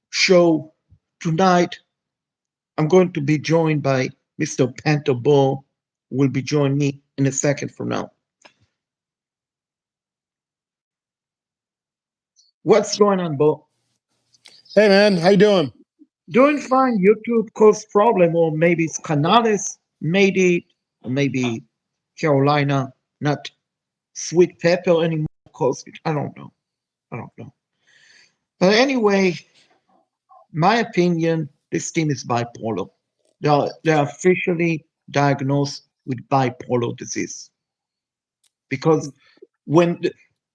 show tonight. I'm going to be joined by Mr. Panther Bull. Will be joining me in a second from now. What's going on, Bull? Hey man, how you doing? Doing fine. YouTube caused problem, or maybe it's Canales made it, or maybe Carolina not sweet pepper anymore caused it. I don't know. I don't know. But anyway, my opinion, this team is bipolar. They're officially diagnosed with bipolar disease because when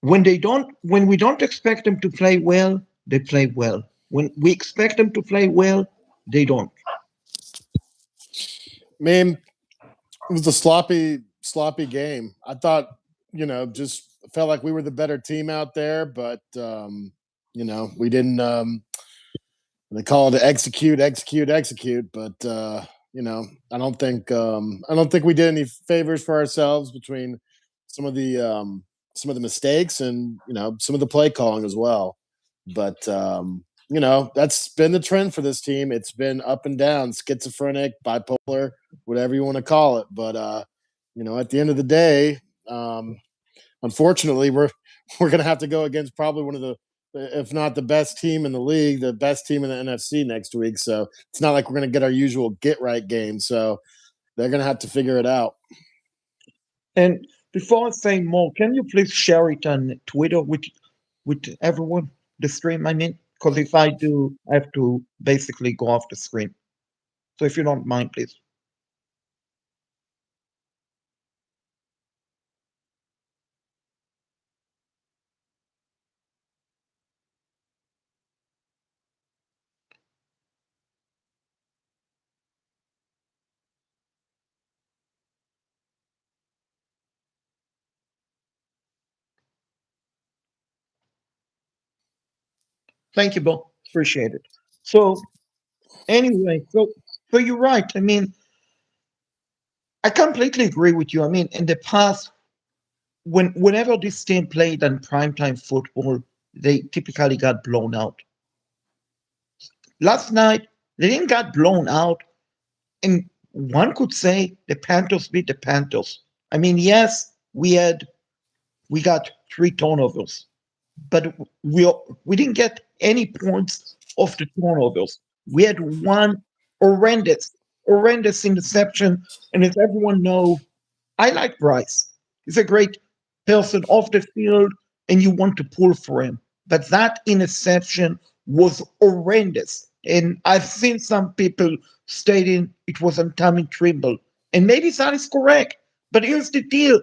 when we don't expect them to play well, they play well. When we expect them to play well, they don't. Man, it was a sloppy game. I thought, just felt like we were the better team out there, but we didn't. They call it execute, but I don't think we did any favors for ourselves between some of the some of the mistakes and some of the play calling as well. But that's been the trend for this team. It's been up and down, schizophrenic, bipolar, whatever you want to call it. But at the end of the day, um, unfortunately, we're going to have to go against probably one of the, if not the best team in the league, the best team in the NFC next week. So it's not like we're going to get our usual get right game. So they're going to have to figure it out. And before I say more, can you please share it on Twitter with everyone? The stream, I mean, because if I do, I have to basically go off the screen. So if you don't mind, please. Thank you, Bill. Appreciate it. So anyway, so you're right. I mean, I completely agree with you. I mean, in the past, whenever this team played on primetime football, they typically got blown out. Last night, they didn't get blown out, and one could say the Panthers beat the Panthers. I mean, yes, we got three turnovers, but we didn't get any points off the turnovers. We had one horrendous interception, and as everyone knows, I like Bryce. He's a great person off the field, and you want to pull for him. But that interception was horrendous. And I've seen some people stating it was on Tommy Trimble. And maybe that is correct. But here's the deal.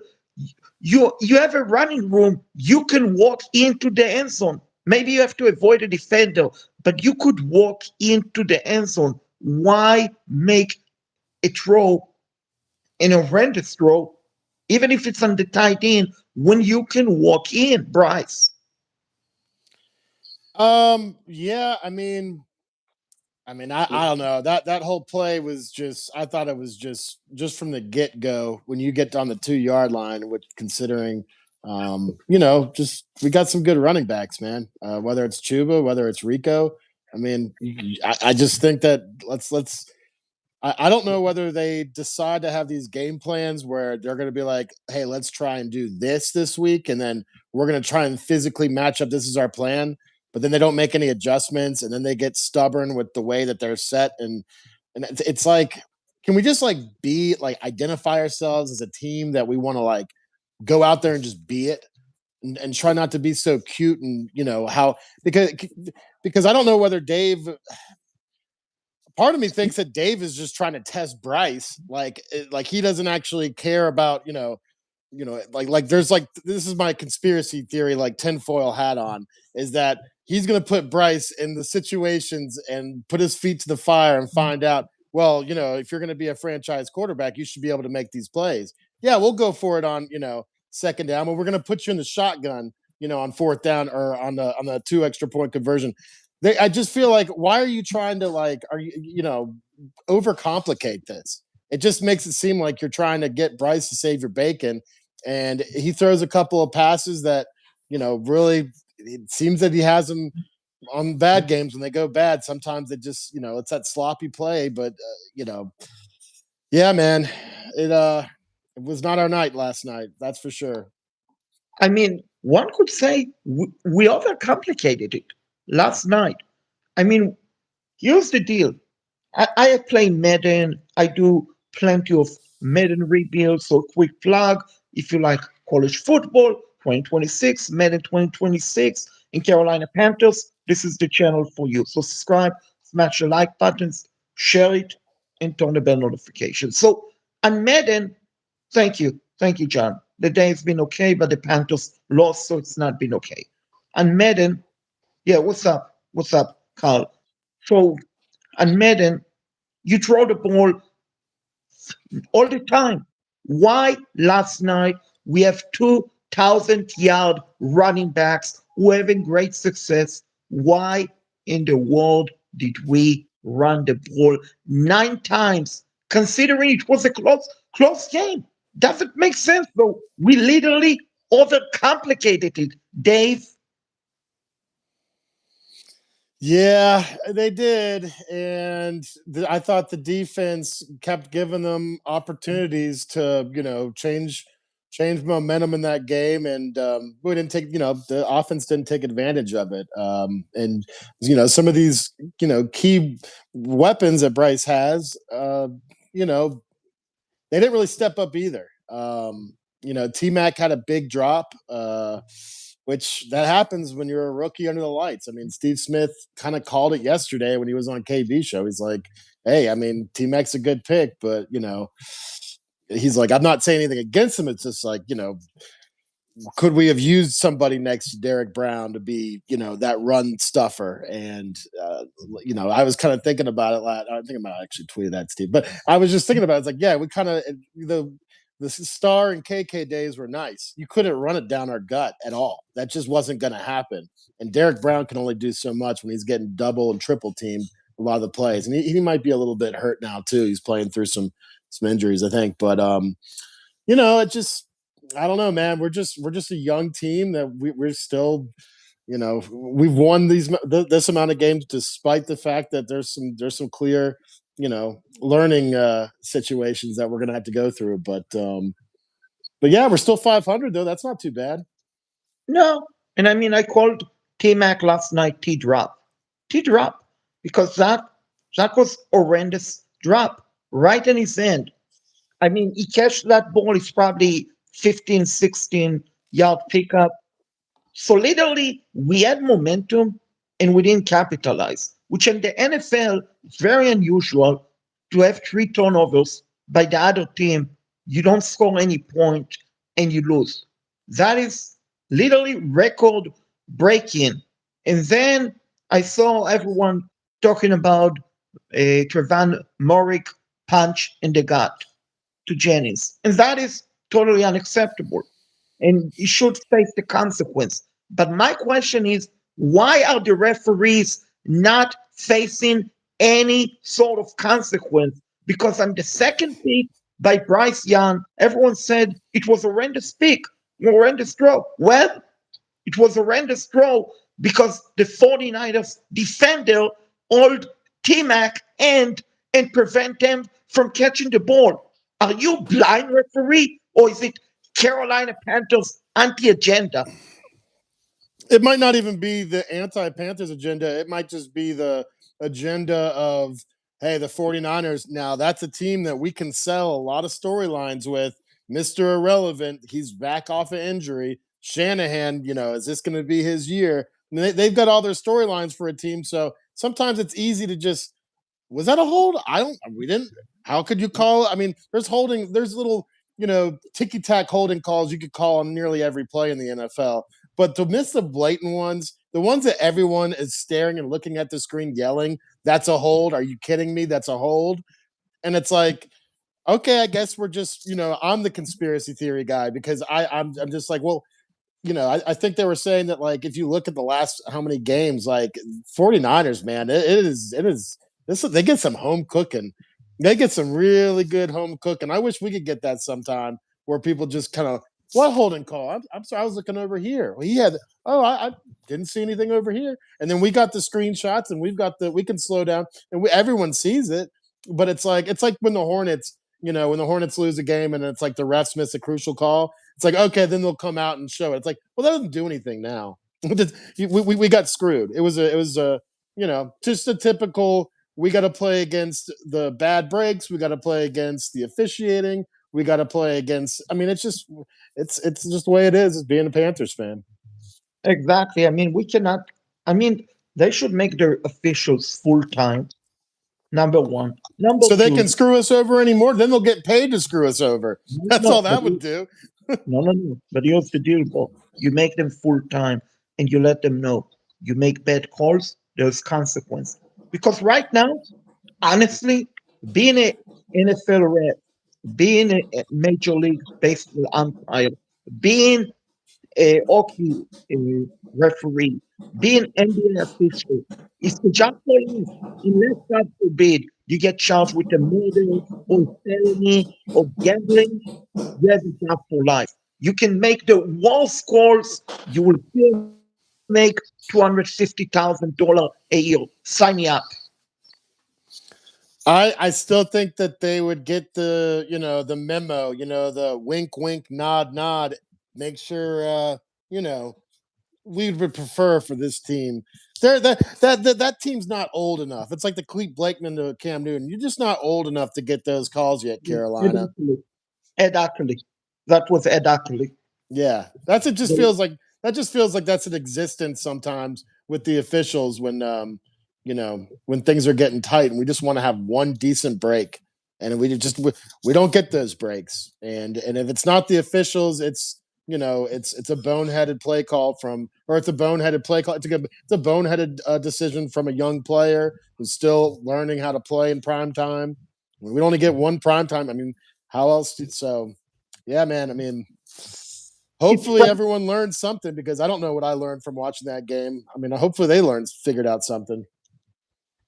You have a running room. You can walk into the end zone. Maybe you have to avoid a defender, but you could walk into the end zone. Why make a throw, an horrendous throw, even if it's on the tight end, when you can walk in, Bryce? Yeah, I don't know. That whole play was just, I thought it was just from the get go when you get on the 2 yard line, with considering just we got some good running backs, man. Whether it's Chuba, whether it's Rico. I just think that I don't know whether they decide to have these game plans where they're going to be like, hey, let's try and do this week, and then we're going to try and physically match up. This is our plan, but then they don't make any adjustments, and then they get stubborn with the way that they're set, and it's like, can we just like be like identify ourselves as a team that we want to like go out there and just be it, and try not to be so cute, and how, because I don't know whether Dave, part of me thinks that Dave is just trying to test Bryce, like he doesn't actually care about, like there's like, this is my conspiracy theory, like tinfoil hat on, is that he's going to put Bryce in the situations and put his feet to the fire and find out, well, if you're going to be a franchise quarterback, you should be able to make these plays. Yeah, we'll go for it on, second down, but we're going to put you in the shotgun, on fourth down, or on the 2 extra point conversion. I just feel like, why are you trying to, like, are you, overcomplicate this? It just makes it seem like you're trying to get Bryce to save your bacon, and he throws a couple of passes that, really, it seems that he has them on bad games when they go bad, sometimes it just it's that sloppy play. But yeah, man, it was not our night last night. That's for sure. I mean, one could say we overcomplicated it last night. I mean, here's the deal. I play Madden. I do plenty of Madden rebuilds. So, quick plug if you like college football 2026, Madden 2026 in Carolina Panthers, this is the channel for you. So, subscribe, smash the like buttons, share it, and turn the bell notification. So, on Madden, thank you. Thank you, John. The day has been okay, but the Panthers lost, so it's not been okay. On Madden, yeah, what's up? What's up, Carl? So, on Madden, you throw the ball all the time. Why last night we have 2,000-yard running backs who are having great success? Why in the world did we run the ball 9 times, considering it was a close game? Doesn't make sense, though. We literally overcomplicated it, Dave. Yeah, they did, and I thought the defense kept giving them opportunities to, change momentum in that game, and we didn't take, the offense didn't take advantage of it. And some of these, key weapons that Bryce has, you know, they didn't really step up either. T Mac had a big drop. Which that happens when you're a rookie under the lights. I mean, Steve Smith kind of called it yesterday when he was on KB show. He's like, "Hey, I mean, T Mac's a good pick, but he's like, I'm not saying anything against him. It's just like, could we have used somebody next to Derek Brown to be, that run stuffer?" And I was kind of thinking about it. I think I might actually tweeted that, Steve, but I was just thinking about it. It's like, yeah, we kind of the Star and KK days were nice. You couldn't run it down our gut at all. That just wasn't going to happen. And Derek Brown can only do so much when he's getting double and triple teamed a lot of the plays. And he might be a little bit hurt now too. He's playing through some injuries, I think. But it just, I don't know, man. We're just a young team that we're still, we've won this amount of games despite the fact that there's some clear, learning situations that we're gonna have to go through. But yeah, we're still 500 though. That's not too bad. No. And I mean, I called T Mac last night T drop. T drop. Because that was horrendous drop right in his end. I mean, he catch that ball, it's probably 15, 16-yard pickup. So literally, we had momentum and we didn't capitalize, which in the NFL is very unusual to have 3 turnovers by the other team. You don't score any point and you lose. That is literally record breaking. And then I saw everyone talking about a Trevon Morick punch in the gut to Jennings. And that is totally unacceptable. And he should face the consequence. But my question is, why are the referees not facing any sort of consequence? Because on the second pick by Bryce Young, everyone said it was a horrendous pick, horrendous throw. Well, it was a horrendous throw because the 49ers defender hold T-Mac and prevent them from catching the ball. Are you blind, referee, or is it Carolina Panthers anti-agenda? It might not even be the anti-Panthers agenda. It might just be the agenda of, hey, the 49ers, now that's a team that we can sell a lot of storylines with. Mr. Irrelevant, he's back off of injury. Shanahan, is this going to be his year? I mean, they've got all their storylines for a team. So sometimes it's easy to just, was that a hold? We didn't. How could you call it? I mean, there's little, ticky tack holding calls you could call on nearly every play in the NFL. But to miss the blatant ones, the ones that everyone is staring and looking at the screen yelling, that's a hold. Are you kidding me? That's a hold. And it's like, okay, I guess we're just, I'm the conspiracy theory guy because I'm just like, well, I think they were saying that, like, if you look at the last how many games, like 49ers, man, it is this, they get some home cooking. They get some really good home cooking. I wish we could get that sometime where people just kind of What holding call? I'm sorry, I was looking over here. Well, he had. Oh, I didn't see anything over here. And then we got the screenshots, and we've got the. We can slow down, and everyone sees it. But it's like when the Hornets, when the Hornets lose a game, and it's like the refs miss a crucial call. It's like, okay, then they'll come out and show it. It's like, well, that doesn't do anything now. we got screwed. It was a just a typical. We got to play against the bad breaks. We got to play against the officiating. We got to play against. I mean, it's just the way it is being a Panthers fan. Exactly. I mean, we cannot. I mean, they should make their officials full time. Number one. Number So they two. can screw us over anymore. Then they'll get paid to screw us over. No, That's all no, but that would do. no. But here's the deal, Bob. You make them full time, and you let them know. You make bad calls. There's consequence. Because right now, honestly, being a NFL rep, being a Major League Baseball umpire, being a hockey referee, being NBA official, is the job for life. Unless, God forbid, you get charged with a murder or felony or gambling, you have a job for life. You can make the worst calls, you will still make $250,000 a year. Sign me up. I still think that they would get the memo, the wink wink nod nod. Make sure you know we would prefer for this team. That team's not old enough. It's like the Clete Blakeman to Cam Newton. You're just not old enough to get those calls yet, Carolina. Exactly. Ed Ackley. That was Ed Ackley. Yeah, that's it. Just They- feels like that's an existence sometimes with the officials when things are getting tight and we just want to have one decent break, and we don't get those breaks. And if it's not the officials, it's a boneheaded play call or it's a boneheaded play call. It's a boneheaded decision from a young player who's still learning how to play in prime time. We only get one prime time. I mean, how else? So yeah, man. I mean, It's hopefully everyone learned something because I don't know what I learned from watching that game. I mean, hopefully they figured out something.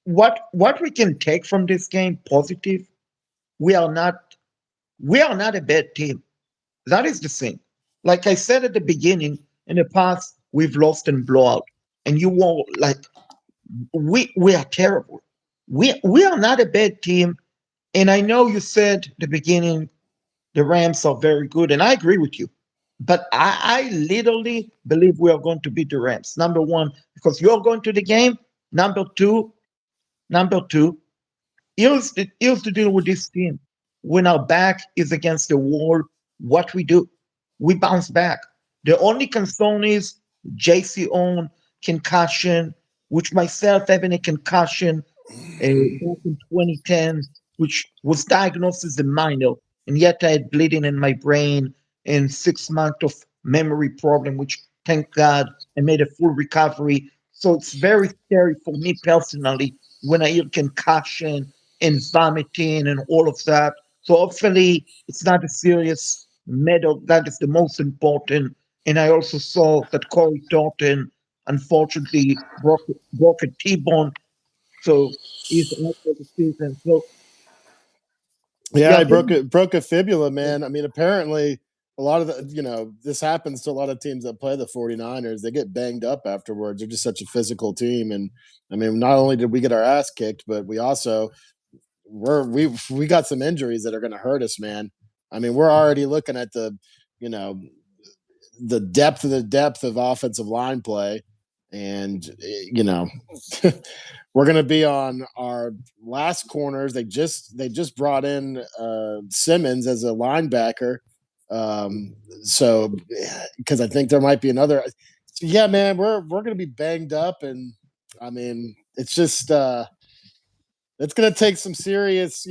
what we can take from this game positive. We are not we are not a bad team. That is the thing. Like I said at the beginning, in the past we've lost in blowout, and you won't like we are terrible. We are not a bad team, and I know you said at the beginning the Rams are very good, and I agree with you. But I literally believe we are going to beat the Rams. Number one, because you're going to the game. Number two, here's the deal with this team. When our back is against the wall, what we do, we bounce back. The only concern is JC on concussion, which myself having a concussion back in 2010, which was diagnosed as a minor, and yet I had bleeding in my brain and 6 months of memory problem, which thank God I made a full recovery. So it's very scary for me personally when I hear concussion and vomiting and all of that. So hopefully it's not a serious matter. That is the most important. And I also saw that Corey Thornton unfortunately broke a T-bone, so he's out for the season. So Yeah, yeah, I broke a fibula, man. I mean, apparently a lot of this happens to a lot of teams that play the 49ers. They get banged up afterwards. They're just such a physical team. And I mean, not only did we get our ass kicked, but we also we got some injuries that are going to hurt us, man. I mean, we're already looking at you know, the depth of offensive line play, and we're going to be on our last corners. They just brought in Simmons as a linebacker, so because I think there might be another. So yeah, man, we're going to be banged up, and I mean, it's just it's going to take some serious,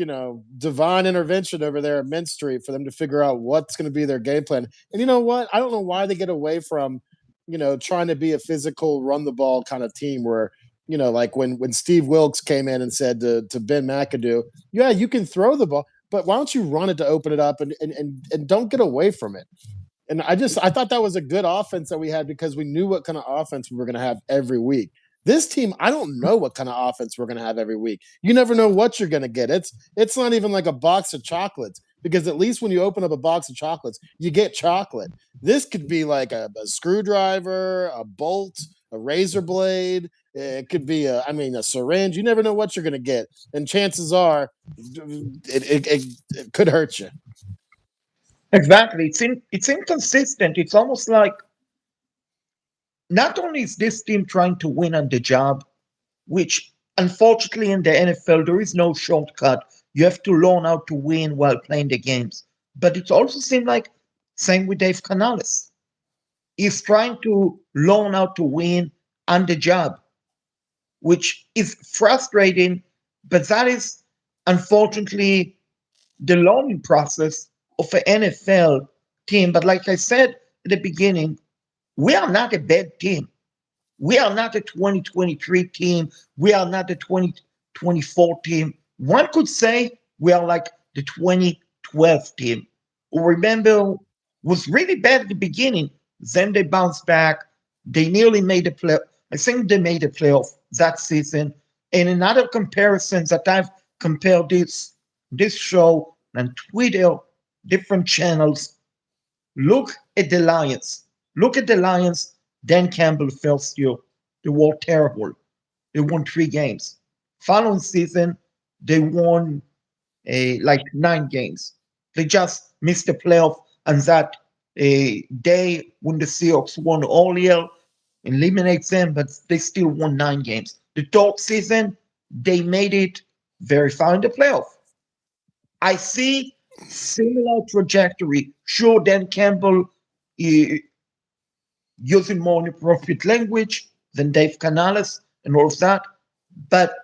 divine intervention over there at Mint Street for them to figure out what's going to be their game plan. And you know what? I don't know why they get away from, trying to be a physical, run the ball kind of team where, like when Steve Wilkes came in and said to Ben McAdoo, yeah, you can throw the ball, but why don't you run it to open it up and don't get away from it? And I thought that was a good offense that we had because we knew what kind of offense we were going to have every week. This team, I don't know what kind of offense we're going to have every week. You never know what you're going to get. It's not even like a box of chocolates. because at least when you open up a box of chocolates, you get chocolate. This could be like a screwdriver, a bolt, a razor blade. It could be a syringe. You never know what you're going to get, and chances are, it could hurt you. Exactly. It's inconsistent. It's almost like not only is this team trying to win on the job, which unfortunately in the NFL there is no shortcut. You have to learn how to win while playing the games. But it also seemed like same with Dave Canales. He's trying to learn how to win on the job, which is frustrating, but that is unfortunately the learning process of an NFL team. But like I said at the beginning, we are not a bad team. We are not a 2023 team. We are not a 2024 team. One could say we are like the 2012 team, who remember was really bad at the beginning. Then they bounced back. They nearly made a play. I think they made a playoff that season. And in other comparisons that I've compared this show and Twitter, different channels, look at the Lions. Look at the Lions. Dan Campbell first year. They were terrible. They won 3 games. Following season, they won like 9 games. They just missed the playoff on that day when the Seahawks won all year, eliminates them, but they still won 9 games. The third season, they made it very far in the playoff. I see similar trajectory. Sure, Dan Campbell uh, using more inappropriate language than Dave Canales and all of that, but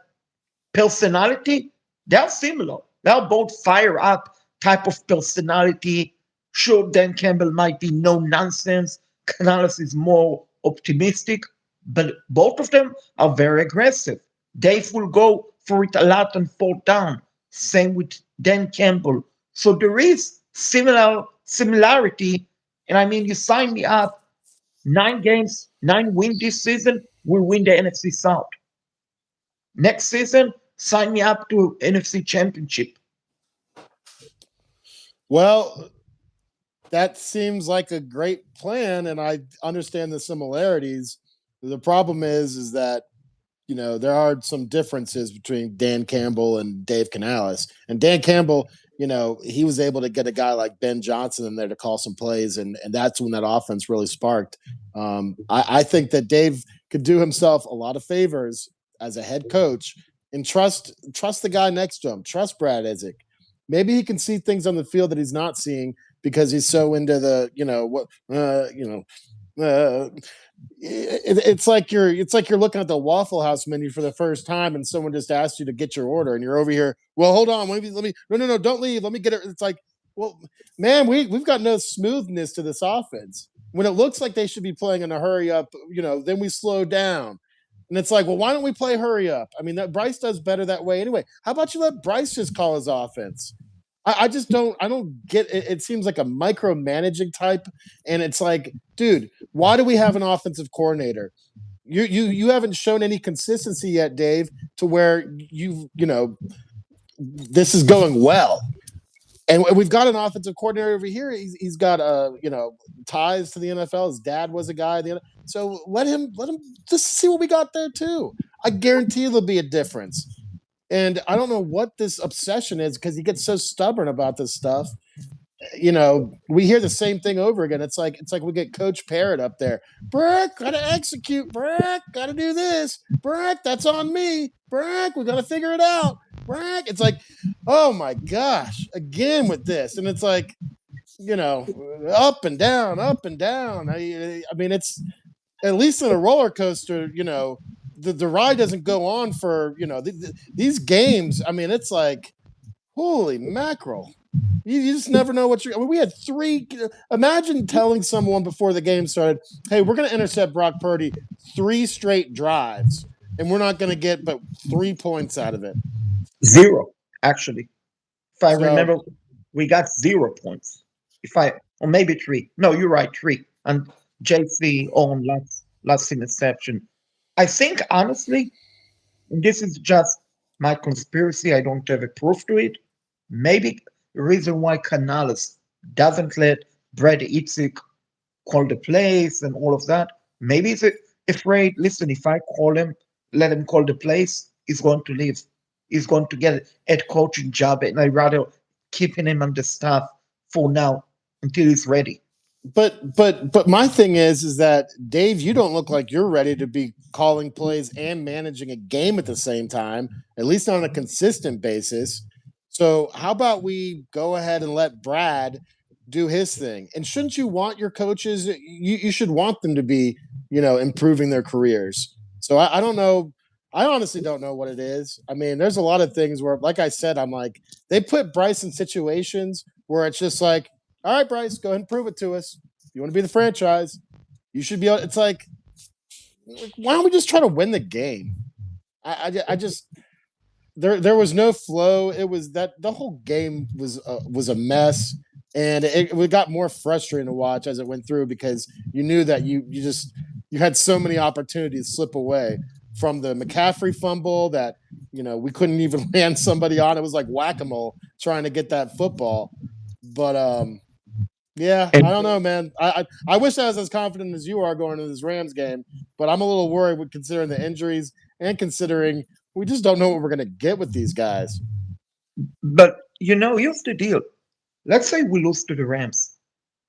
personality, they're similar. They're both fire up type of personality. Sure, Dan Campbell might be no nonsense. Canales is more optimistic, but both of them are very aggressive. Dave will go for it a lot and fall down. Same with Dan Campbell. So there is similarity. And I mean, you sign me up 9 games, 9 wins this season, we'll win the NFC South. Next season, sign me up to NFC Championship. Well, that seems like a great plan, and I understand the similarities. The problem is that there are some differences between Dan Campbell and Dave Canales. And Dan Campbell, he was able to get a guy like Ben Johnson in there to call some plays, and that's when that offense really sparked. I think that Dave could do himself a lot of favors as a head coach and trust the guy next to him. Trust Brad Isaac. Maybe he can see things on the field that he's not seeing because he's so into the it's like you're looking at the Waffle House menu for the first time, and someone just asked you to get your order, and you're over here. Well, hold on, let me. No, don't leave. Let me get it. It's like, well, man, we've got no smoothness to this offense. When it looks like they should be playing in a hurry up, then we slow down. And it's like, well, why don't we play hurry up? I mean, that Bryce does better that way anyway. How about you let Bryce just call his offense? I just don't get it. It seems like a micromanaging type. And it's like, dude, why do we have an offensive coordinator? You haven't shown any consistency yet, Dave, to where this is going well. And we've got an offensive coordinator over here. He's got ties to the NFL. His dad was a guy. So let him just see what we got there too. I guarantee there'll be a difference. And I don't know what this obsession is because he gets so stubborn about this stuff. We hear the same thing over again. It's like we get Coach Parrott up there. Brick, gotta execute. Brick, gotta do this. Brick, that's on me. Brick, we gotta figure it out. Brick. It's like, oh my gosh, again with this. And it's like, up and down, up and down. I mean, it's at least in a roller coaster, the ride doesn't go on for, these games. I mean, it's like, holy mackerel. You just never know what you're. I mean, we had 3. Imagine telling someone before the game started, "Hey, we're going to intercept Brock Purdy 3 straight drives, and we're not going to get but 3 points out of it." 0, actually. If I So, remember, we got 0 points. Or maybe 3. No, you're right, 3. And JC on last interception. I think honestly, and this is just my conspiracy. I don't have a proof to it. Maybe the reason why Canales doesn't let Brad Itzik call the plays and all of that. Maybe he's afraid. Listen, if I call him, let him call the plays, he's going to leave. He's going to get a head coaching job, and I'd rather keeping him on the staff for now until he's ready. But my thing is that Dave, you don't look like you're ready to be calling plays and managing a game at the same time, at least on a consistent basis. So how about we go ahead and let Brad do his thing? And shouldn't you want your coaches? You should want them to be, improving their careers. So I don't know. I honestly don't know what it is. I mean, there's a lot of things where, like I said, I'm like, they put Bryce in situations where it's just like, all right, Bryce, go ahead and prove it to us. If you want to be the franchise, you should be able. It's like, why don't we just try to win the game? I just there was no flow. It was that the whole game was a mess, and it got more frustrating to watch as it went through because you knew that you had so many opportunities slip away from the McCaffrey fumble that we couldn't even land somebody on. It was like whack-a-mole trying to get that football. But yeah, I And don't know, man. I wish I was as confident as you are going into this Rams game, but I'm a little worried with considering the injuries and considering we just don't know what we're gonna get with these guys. but here's the deal. Let's say we lose to the Rams.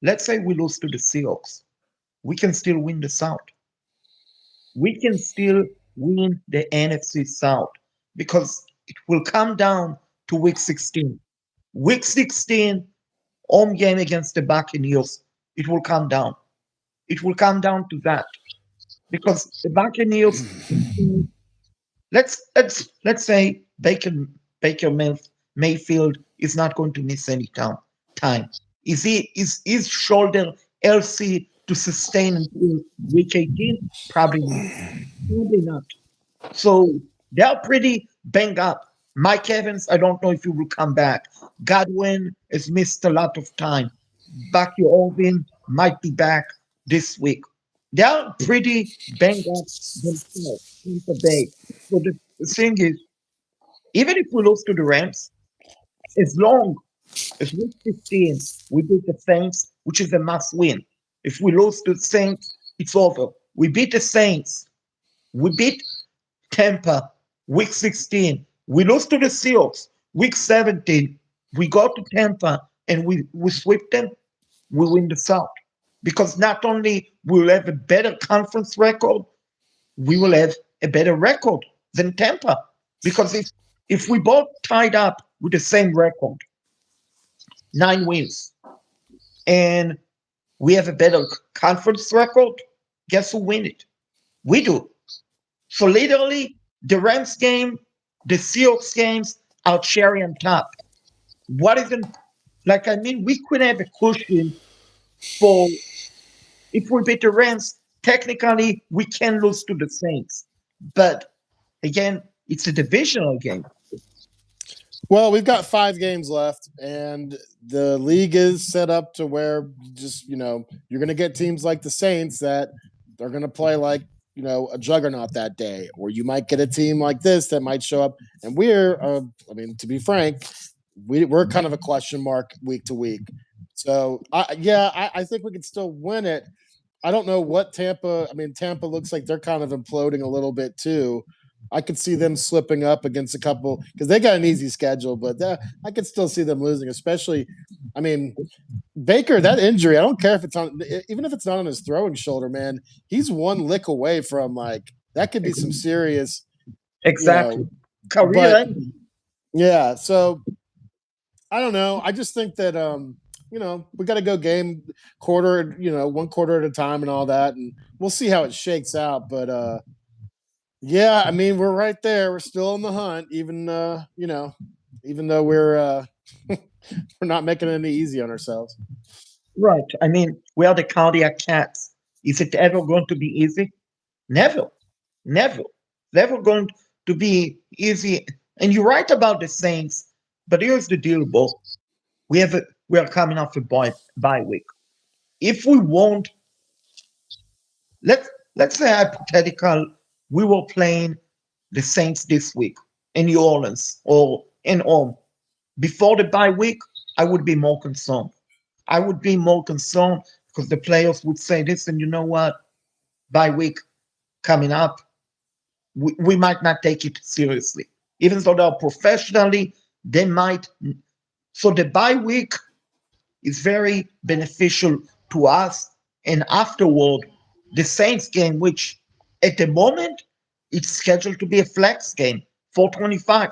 Let's say we lose to the Seahawks. We can still win the South. We can still win the NFC South because it will come down to week 16. Week 16, home game against the Buccaneers. It will come down. It will come down to that because the Buccaneers. Let's say Baker Mayfield is not going to miss any time. Is shoulder healthy to sustain until week 18? Probably not. Probably not. So they're pretty banged up. Mike Evans, I don't know if he will come back. Godwin has missed a lot of time. Bucky Orvin might be back this week. They're pretty banged up themselves, Tampa Bay. So the thing is, even if we lose to the Rams, as long as week 15 we beat the Saints, which is a must win. If we lose to the Saints, it's over. We beat the Saints. We beat Tampa, week 16. We lose to the Seahawks, week 17. We go to Tampa and we sweep them, we win the South. Because not only will have a better conference record, we will have a better record than Tampa. Because if we both tied up with the same record, 9 wins, and we have a better conference record, guess who win it? We do. So literally, the Rams game, the Seahawks games are cherry on top. What isn't like? I mean, we could have a cushion for if we beat the Rams. Technically, we can lose to the Saints, but again, it's a divisional game. Well, we've got 5 games left, and the league is set up to where just you're going to get teams like the Saints that they're going to play like a juggernaut that day, or you might get a team like this that might show up. And I mean, to be frank, we're kind of a question mark week to week. So I think we can still win it. I don't know what Tampa. I mean, Tampa looks like they're kind of imploding a little bit too. I could see them slipping up against a couple because they got an easy schedule, but I could still see them losing, especially. I mean, Baker, that injury, I don't care if it's on, even if it's not on his throwing shoulder, man, he's one lick away from like, that could be some serious, Exactly. Career but ending. yeah. So I don't know. I just think that, we got to go game quarter, one quarter at a time and all that. And we'll see how it shakes out. But, yeah, I mean, we're right there. We're still in the hunt, even though we're not making it any easy on ourselves. Right. I mean, we are the cardiac cats. Is it ever going to be easy? Never. Never. Never going to be easy. And you're right about the Saints, but here's the deal, Bo. We are coming off a bye week. If we won't, let's say hypothetical, we were playing the Saints this week in New Orleans or in home before the bye week. I would be more concerned. I would be more concerned because the players would say this, and you know what? Bye week coming up, we might not take it seriously. Even though they're professionally, they might. So the bye week is very beneficial to us. And afterward, the Saints game, which at the moment it's scheduled to be a flex game, 425.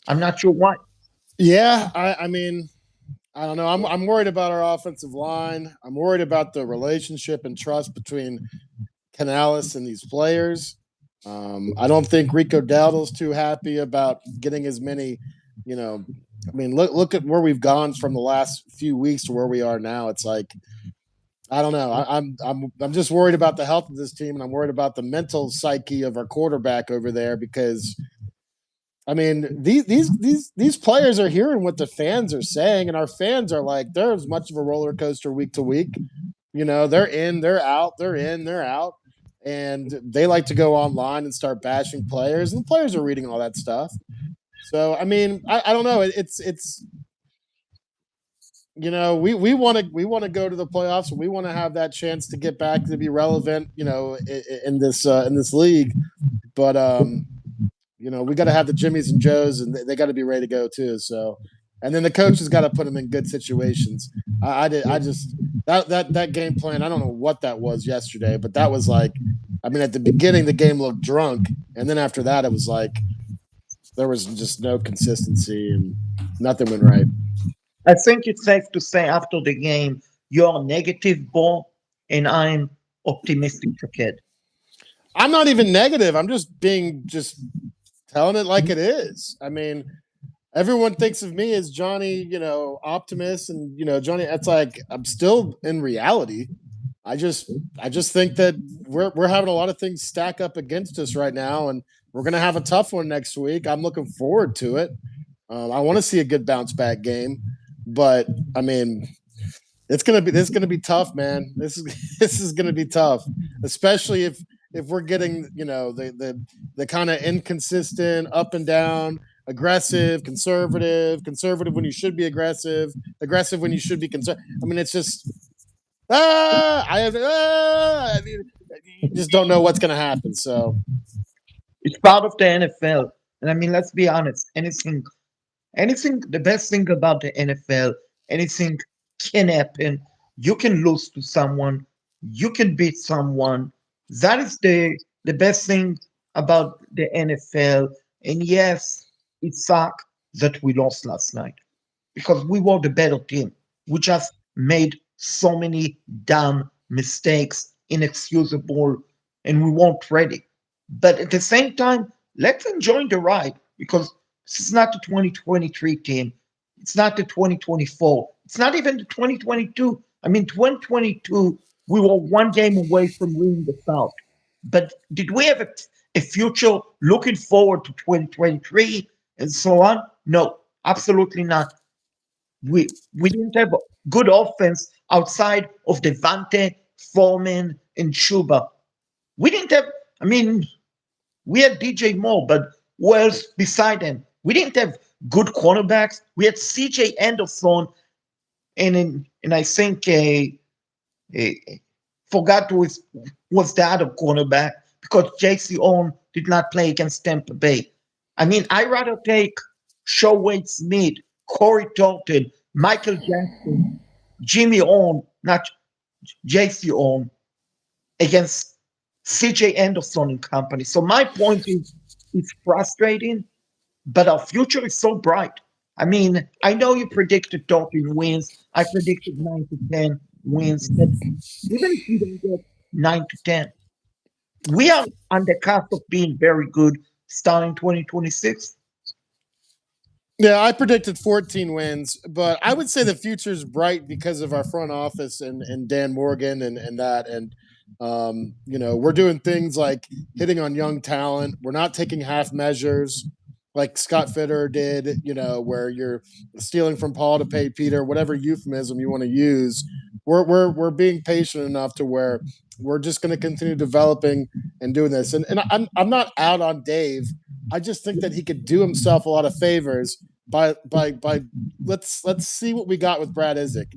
I'm not sure why. Yeah, I mean, I don't know. I'm worried about our offensive line. I'm worried about the relationship and trust between Canales and these players. I don't think Rico Dowdle's too happy about getting as many, you know. I mean, look at where we've gone from the last few weeks to where we are now. It's like I don't know. I'm just worried about the health of this team, and I'm worried about the mental psyche of our quarterback over there because I mean, these players are hearing what the fans are saying, and our fans are like, they're as much of a roller coaster week to week. You know, they're in, they're out, they're in, they're out, and they like to go online and start bashing players, and the players are reading all that stuff. So, I mean, I don't know. It's you know, we want to go to the playoffs, and we want to have that chance to get back to be relevant. You know, in this league, but you know, we got to have the Jimmies and Joes, and they got to be ready to go too. So, and then the coach has got to put them in good situations. I just that game plan. I don't know what that was yesterday, but that was like, I mean, at the beginning the game looked drunk, and then after that it was like there was just no consistency and nothing went right. I think it's safe to say after the game, you're negative, Ball, and I'm optimistic for Kid. I'm not even negative. I'm just telling it like it is. I mean, everyone thinks of me as Johnny, you know, optimist, and you know, Johnny. It's like I'm still in reality. I just think that we're having a lot of things stack up against us right now, and we're gonna have a tough one next week. I'm looking forward to it. I want to see a good bounce back game, but I mean, it's gonna be tough, man. This is this is gonna be tough, especially if we're getting, you know, the kind of inconsistent, up and down, aggressive, conservative when you should be aggressive, aggressive when you should be conservative. I mean, it's just I mean, you just don't know what's gonna happen. So It's part of the NFL. And I mean, let's be honest, anything, the best thing about the NFL, anything can happen. You can lose to someone, you can beat someone. That is the best thing about the NFL. And yes, it sucked that we lost last night because we were the better team. We just made so many dumb mistakes, inexcusable, and we weren't ready. But at the same time, let's enjoy the ride because this is not the 2023 team. It's not the 2024. It's not even the 2022. I mean, 2022, we were one game away from winning the South. But did we have a future looking forward to 2023 and so on? No, absolutely not. We didn't have good offense outside of Devante, Foreman, and Chuba. We didn't have, I mean, we had DJ Moore, but who else beside him? We didn't have good cornerbacks. We had CJ Anderson, and I think forgot who was the other cornerback because JC Owen did not play against Tampa Bay. I mean, I rather take Showway Smith, Corey Thornton, Michael Jackson, Jimmy Owen, not JC Owen, against CJ Anderson and company. So my point is, it's frustrating, but our future is so bright. I mean, I know you predicted 13 wins. I predicted 9 to 10 wins. But even if we don't get 9 to 10, we are on the cusp of being very good starting 2026. yeah, I predicted 14 wins, but I would say the future is bright because of our front office and Dan Morgan and that. And, you know, we're doing things like hitting on young talent. We're not taking half measures like Scott Fitter did, you know, where you're stealing from Paul to pay Peter, whatever euphemism you want to use. We're being patient enough to where we're just going to continue developing and doing this. And I'm not out on Dave. I just think that he could do himself a lot of favors by let's see what we got with Brad Isaac.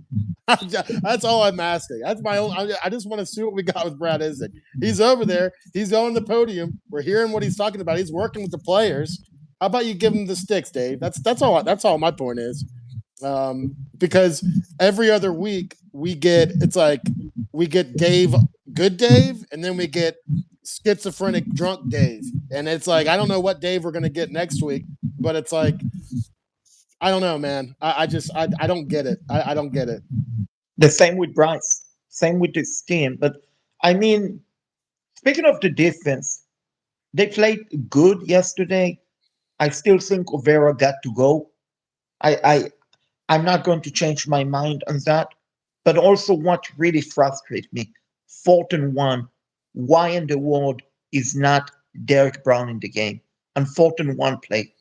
That's all I'm asking. That's my own. I just want to see what we got with Brad Isaac. He's over there. He's on the podium. We're hearing what he's talking about. He's working with the players. How about you give him the sticks, Dave? That's all. That's all my point is. Because every other week it's like we get Dave, good Dave, and then we get schizophrenic drunk Dave, and it's like I don't know what Dave we're gonna get next week, but it's like I don't know, man. I don't get it. I don't get it. The same with Bryce, same with this team. But I mean, speaking of the defense, they played good yesterday. I still think Overa got to go. I I'm not going to change my mind on that. But also, what really frustrates me, 4th and 1. Why in the world is not Derek Brown in the game on 4th and 1 play?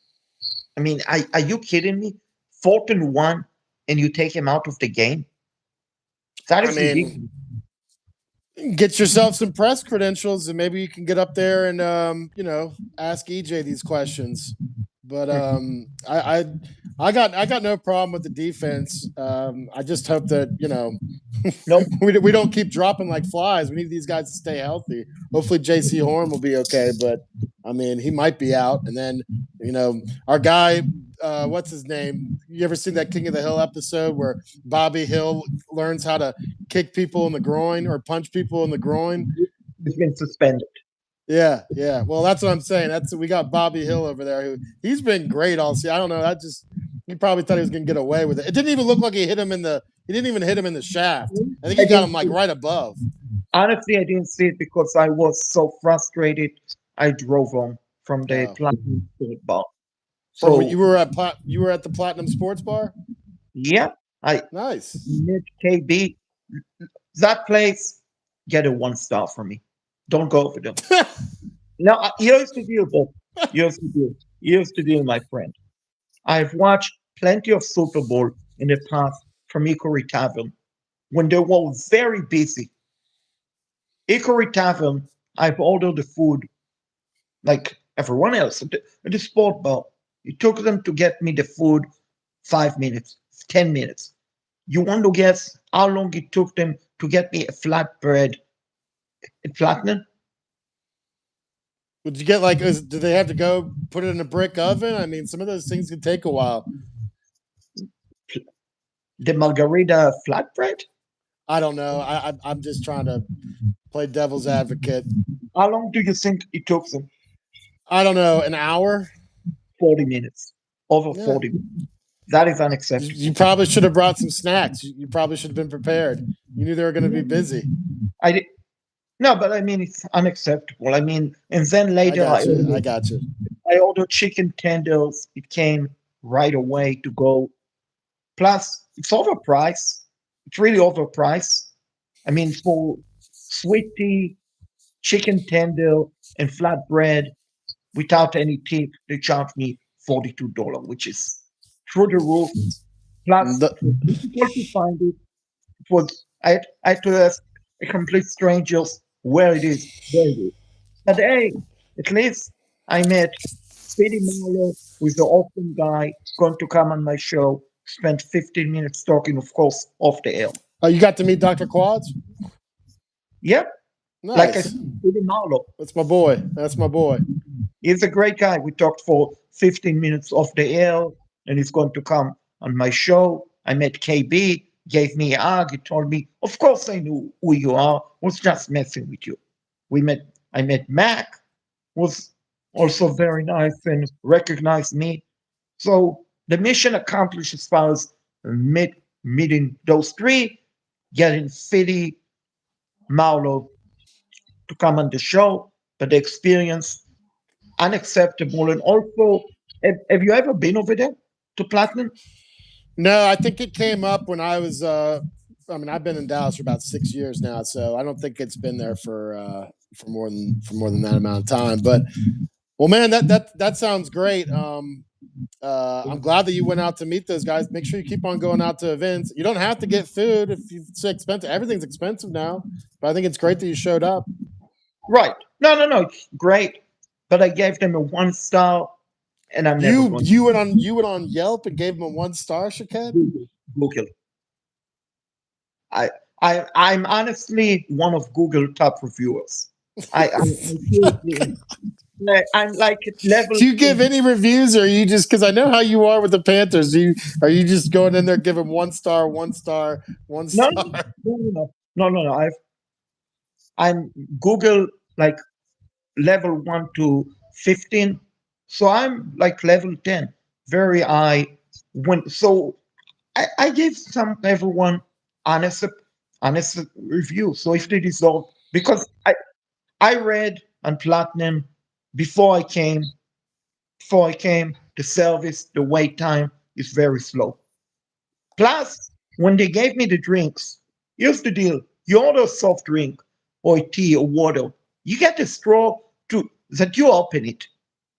I mean, are you kidding me? 4th and 1, and you take him out of the game? That I is ridiculous. mean, get yourself some press credentials, and maybe you can get up there and ask EJ these questions. But I got no problem with the defense. I just hope that No, we don't keep dropping like flies. We need these guys to stay healthy. Hopefully, JC Horn will be okay, but I mean he might be out. And then our guy, what's his name? You ever seen that King of the Hill episode where Bobby Hill learns how to kick people in the groin or punch people in the groin? he's been suspended. Yeah, yeah. Well, that's what I'm saying. We got Bobby Hill over there who he's been great all season. I don't know. He probably thought he was going to get away with it. It didn't even look like he hit him in the. He didn't even hit him in the shaft. I think he got him like right above. Honestly, I didn't see it because I was so frustrated. I drove home from the Oh. Platinum Sport Bar. From So you were at the Platinum Sports Bar. yeah, I Nice. met KB. That place, get a 1 star from me. Don't go for them. Now, here's the deal, Bob. Here's the deal. Here's the deal, my friend. I've watched plenty of Super Bowl in the past from Hickory Tavern when they were very busy. Hickory Tavern, I've ordered the food like everyone else at the sport bar. It took them to get me the food 5 minutes, 10 minutes. You want to guess how long it took them to get me a flatbread at Platinum? Would you get like? Do they have to go put it in a brick oven? I mean, some of those things can take a while. The margarita flatbread? I don't know. I'm just trying to play devil's advocate. How long do you think it took them? I don't know. An hour? 40 minutes. Over Yeah. 40 minutes. That is unacceptable. You probably should have brought some snacks. You probably should have been prepared. You knew they were going to be busy. I did. No, but I mean, it's unacceptable. I mean, and then I later got you. I got you. I ordered chicken tenders. It came right away to go. Plus, it's overpriced. It's really overpriced. I mean, for sweet tea, chicken tender, and flatbread without any tip, they charge me $42, which is through the roof. Plus, The- it was difficult to find it. It was I had to ask a complete strangers where it is, where it is. But hey, at least I met Speedy Marlowe, who is the awesome guy, going to come on my show. Spent 15 minutes talking, of course, off the air. Oh, you got to meet Dr. Quads? Yep, like I Nice. said, Speedy Marlowe. That's my boy. That's my boy. He's a great guy. We talked for 15 minutes off the air, and he's going to come on my show. I met KB, gave me a hug. He told me, of course I knew who you are. Was just messing with you. I met Mac, was also very nice and recognized me. So the mission accomplished as far as meeting those three, getting Philly, Marlowe to come on the show, but the experience unacceptable. And also, have you ever been over there to Platinum? No, I think it came up when I was. I mean, I've been in Dallas for about 6 years now, so I don't think it's been there for more than that amount of time. But well, man, that sounds great. I'm glad that you went out to meet those guys. Make sure you keep on going out to events. You don't have to get food if it's expensive. Everything's expensive now, but I think it's great that you showed up. Right. No, it's great. But I gave them a 1 star and I'm never You going you went on you went on Yelp and gave him a 1 star, to Shaked? Google. I I'm honestly one of Google top reviewers. I seriously am. I'm like at level Do you give 10. any reviews, or are you just because I know how you are with the Panthers? Are you just going in there giving 1 star, 1 star, one No, star? no. I'm Google like level 1 to 15. So I'm like level 10. Very high. When so I gave some everyone honest honest review. So if they deserve, because I read on Platinum before I came the service, the wait time is very slow. Plus, when they gave me the drinks, here's the deal. You order a soft drink or a tea or water, you get a straw to that you open it.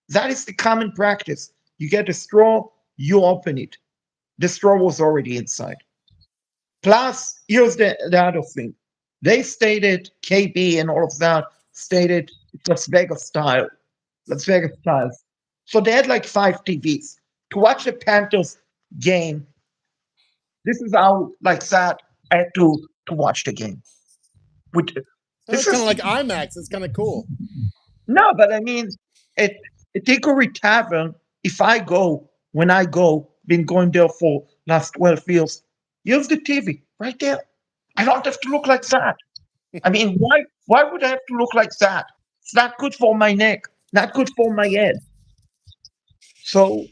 That is the common practice. You get a straw, you open it. The straw was already inside. Plus, here's the other thing. They stated, KB and all of that stated it's Las Vegas style. Las Vegas style. So they had like 5 TVs. To watch the Panthers game, this is how like that I had to watch the game. With That's this kind of is like IMAX. It's kind of cool. no, but I mean at Hickory Tavern, if I go when I go, been going there for last 12 years, here's the TV right there. I don't have to look like that. I mean, why would I have to look like that? It's not good for my neck, not good for my head. So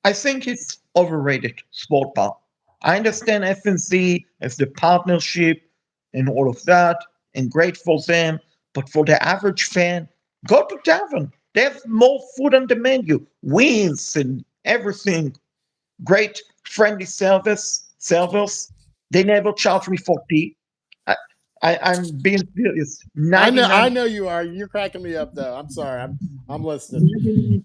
I think it's overrated, sport bar. I understand FNC as the partnership and all of that, and great for them. But for the average fan, go to tavern. They have more food on the menu, wings and everything. Great friendly servers. They never charge me for tea. I, I'm being serious. I 99 know you are. You're cracking me up though. I'm sorry. I'm listening.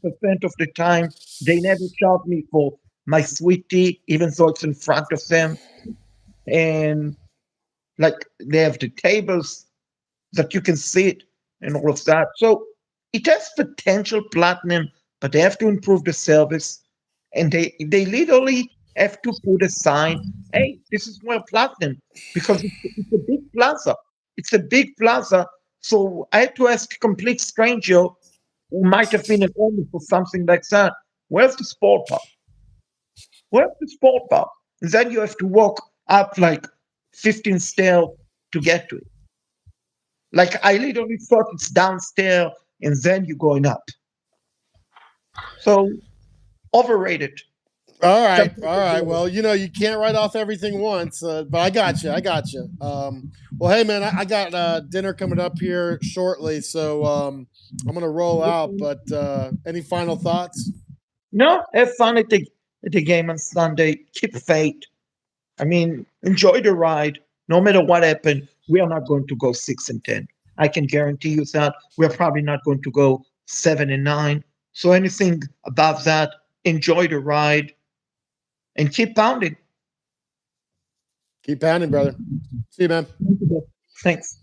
99% of the time, they never charge me for my sweet tea, even though it's in front of them. And like they have the tables that you can sit and all of that. So it has potential platinum, but they have to improve the service. And they literally have to put a sign, hey, this is where platinum, because it's a big plaza. It's a big plaza. So I had to ask a complete stranger who might have been an owner for something like that. Where's the sport bar? Where's the sport bar? And then you have to walk up like 15 stairs to get to it. Like I literally thought it's downstairs and then you're going up. So overrated. Some All people right. love it. Well, you can't write off everything once, but I got you. I got you. Well, hey, man, I got dinner coming up here shortly, so I'm gonna roll out. But any final thoughts? No, have fun at the game on Sunday. Keep faith. I mean, enjoy the ride. No matter what happened, we are not going to go 6-10. I can guarantee you that we're probably not going to go 7-9. So anything above that, enjoy the ride and keep pounding. Keep pounding, brother. See you, man. Thanks.